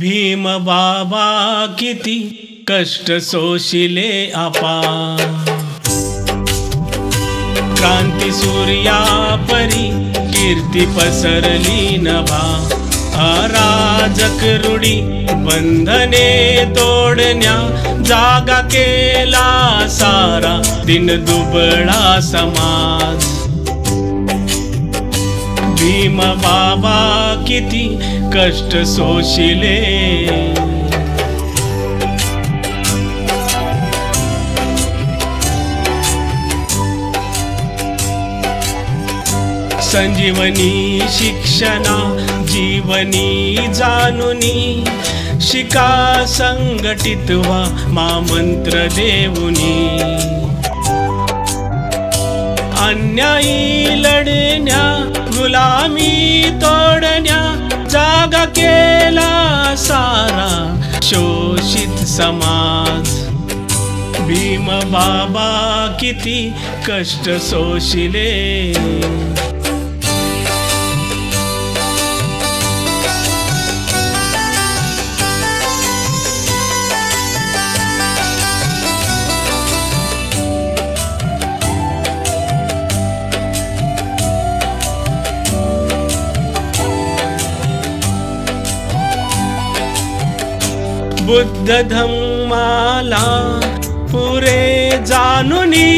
भीम बाबा किती कष्ट सोशिले आपा, क्रांती सूर्या परी कीर्ती पसरली नभा, अराजक रूढी बंधने तोडण्या जागा केला सारा दिन दुबळा समाज. भीम बाबा किती कष्ट सोशिले, संजीवनी शिक्षणा जीवनी जानुनी, शिका संघटित व्हा मा मंत्र देऊनी. अन्यायी लढण्या गुलामी तोडण्या जागा केला सारा शोषित समाज. भीम बाबा किती कष्ट सोशिले, बुद्ध धम्माला पुरे जानुनी,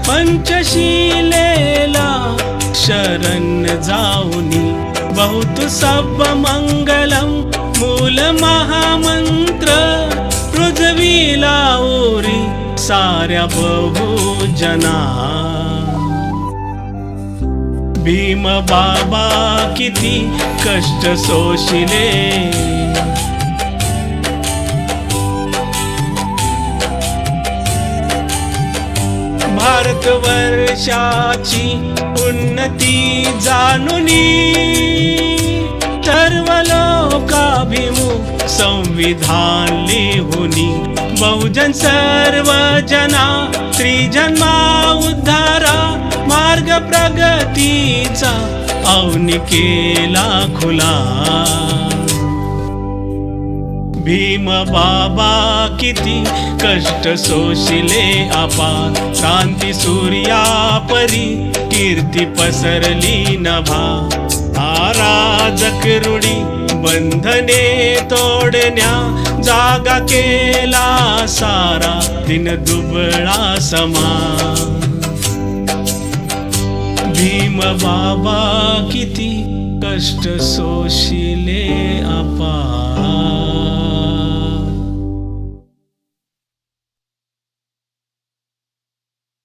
पंचशीलेला शरण जाऊनी. बहुत सब मंगलम मूल महामंत्र, रुजविला ओरी साऱ्या बहुजना. भीम बाबा किती कष्ट सोशिले, भारतवर्षाची उन्नती जानुनी, सर्व लोकाभिमुख संविधान लिहुनी. बहुजन सर्व जना त्रिजन्मा उद्धारा, मार्ग प्रगतीचा अवनी केला खुला. भीम बाबा किती कष्ट सोशिले आपा, क्रांती सूर्या परी कीर्ती पसरली नभा, अराजक रूढी बंधने तोडण्या जागा केला सारा दिन दुबळा समाज. भीम बाबा किती कष्ट सोशिले आपा.